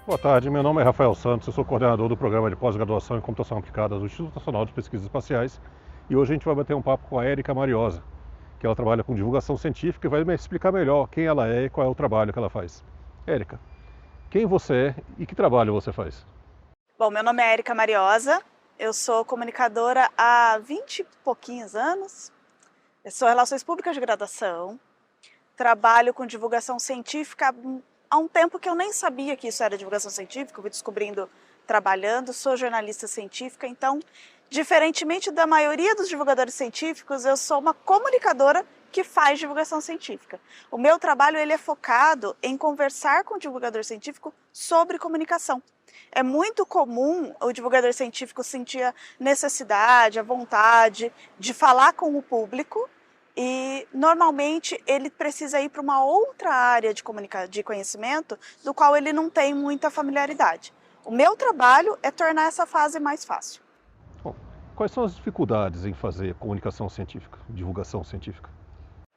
Boa tarde, meu nome é Rafael Santos, eu sou coordenador do programa de pós-graduação em computação aplicada do Instituto Nacional de Pesquisas Espaciais e hoje a gente vai bater um papo com a Érica Mariosa, que ela trabalha com divulgação científica e vai me explicar melhor quem ela é e qual é o trabalho que ela faz. Érica, quem você é e que trabalho você faz? Bom, meu nome é Érica Mariosa, eu sou comunicadora há 20 e pouquinhos anos, eu sou Relações Públicas de graduação, trabalho com divulgação científica há um tempo que eu nem sabia que isso era divulgação científica, eu fui descobrindo trabalhando, sou jornalista científica, então, diferentemente da maioria dos divulgadores científicos, eu sou uma comunicadora que faz divulgação científica. O meu trabalho ele é focado em conversar com o divulgador científico sobre comunicação. É muito comum o divulgador científico sentir a necessidade, a vontade de falar com o público e, normalmente, ele precisa ir para uma outra área de conhecimento do qual ele não tem muita familiaridade. O meu trabalho é tornar essa fase mais fácil. Bom, quais são as dificuldades em fazer comunicação científica, divulgação científica?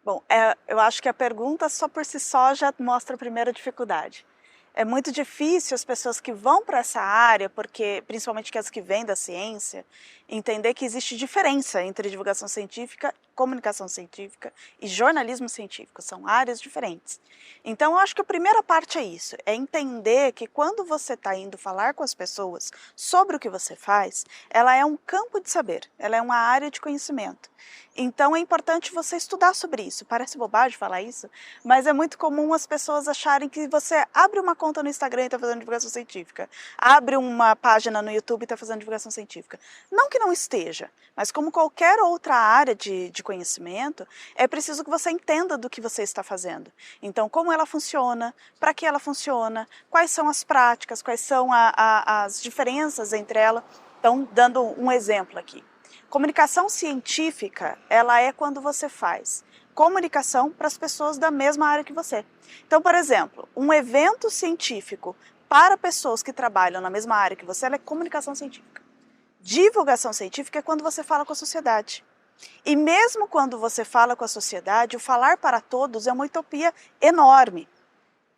Bom, eu acho que a pergunta só por si só já mostra a primeira dificuldade. É muito difícil as pessoas que vão para essa área, porque principalmente as que vêm da ciência, entender que existe diferença entre divulgação científica, comunicação científica e jornalismo científico. São áreas diferentes. Então, eu acho que a primeira parte é isso, é entender que quando você está indo falar com as pessoas sobre o que você faz, ela é um campo de saber, ela é uma área de conhecimento. Então, é importante você estudar sobre isso. Parece bobagem falar isso, mas é muito comum as pessoas acharem que você abre uma conta no Instagram e está fazendo divulgação científica, abre uma página no YouTube e está fazendo divulgação científica. Não que não esteja, mas como qualquer outra área de conhecimento, é preciso que você entenda do que você está fazendo. Então, como ela funciona, para que ela funciona, quais são as práticas, quais são as diferenças entre ela. Então, dando um exemplo aqui. Comunicação científica, ela é quando você faz comunicação para as pessoas da mesma área que você. Então, por exemplo, um evento científico para pessoas que trabalham na mesma área que você, ela é comunicação científica. Divulgação científica é quando você fala com a sociedade. E mesmo quando você fala com a sociedade, o falar para todos é uma utopia enorme.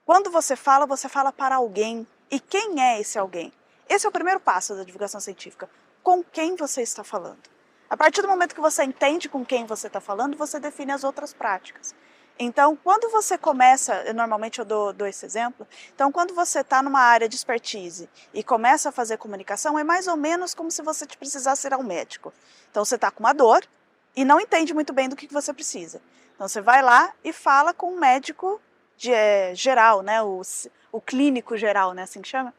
Quando você fala para alguém. E quem é esse alguém? Esse é o primeiro passo da divulgação científica. Com quem você está falando? A partir do momento que você entende com quem você está falando, você define as outras práticas. Então, quando você começa, normalmente eu dou esse exemplo, então quando você está numa área de expertise e começa a fazer comunicação, é mais ou menos como se você precisasse ir ao médico. Então, você está com uma dor e não entende muito bem do que você precisa. Então, você vai lá e fala com um médico geral, né, o clínico geral, né, assim que chama.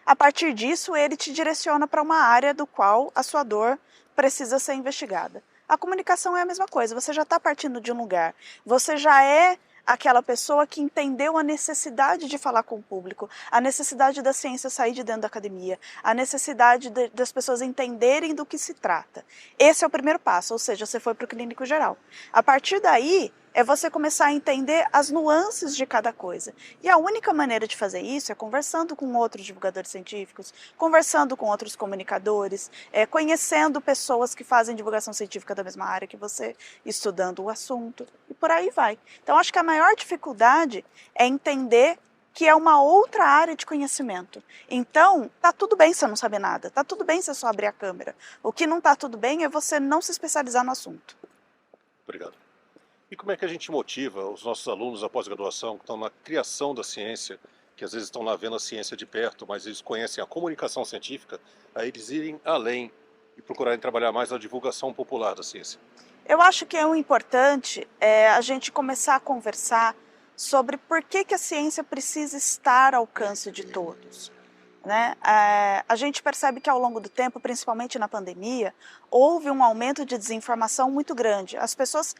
A partir disso, ele te direciona para uma área do qual a sua dor precisa ser investigada. A comunicação é a mesma coisa, você já está partindo de um lugar, você já é aquela pessoa que entendeu a necessidade de falar com o público, a necessidade da ciência sair de dentro da academia, a necessidade das pessoas entenderem do que se trata. Esse é o primeiro passo, ou seja, você foi para o clínico geral. A partir daí, é você começar a entender as nuances de cada coisa. E a única maneira de fazer isso é conversando com outros divulgadores científicos, conversando com outros comunicadores, conhecendo pessoas que fazem divulgação científica da mesma área que você, estudando o assunto, e por aí vai. Então, acho que a maior dificuldade é entender que é uma outra área de conhecimento. Então, tá tudo bem se eu não saber nada, tá tudo bem se eu só abrir a câmera. O que não tá tudo bem é você não se especializar no assunto. Obrigado. E como é que a gente motiva os nossos alunos da pós-graduação que estão na criação da ciência, que às vezes estão lá vendo a ciência de perto, mas eles conhecem a comunicação científica, a eles irem além e procurarem trabalhar mais na divulgação popular da ciência? Eu acho que o importante é a gente começar a conversar sobre por que a ciência precisa estar ao alcance de todos. Né? A gente percebe que ao longo do tempo, principalmente na pandemia, houve um aumento de desinformação muito grande. As pessoas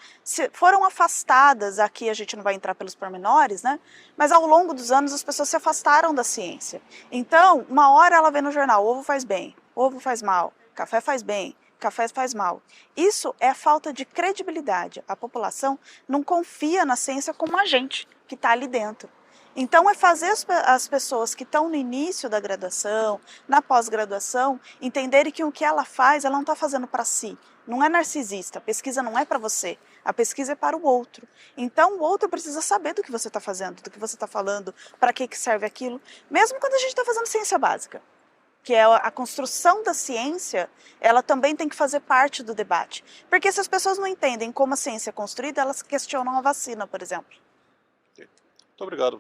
foram afastadas, aqui a gente não vai entrar pelos pormenores, né? Mas ao longo dos anos as pessoas se afastaram da ciência. Então, uma hora ela vê no jornal, ovo faz bem, ovo faz mal, café faz bem, café faz mal. Isso é a falta de credibilidade. A população não confia na ciência como a gente que está ali dentro. Então, é fazer as pessoas que estão no início da graduação, na pós-graduação, entenderem que o que ela faz, ela não está fazendo para si, não é narcisista, a pesquisa não é para você, a pesquisa é para o outro. Então o outro precisa saber do que você está fazendo, do que você está falando, para que serve aquilo, mesmo quando a gente está fazendo ciência básica, que é a construção da ciência, ela também tem que fazer parte do debate. Porque se as pessoas não entendem como a ciência é construída, elas questionam a vacina, por exemplo. Muito obrigado.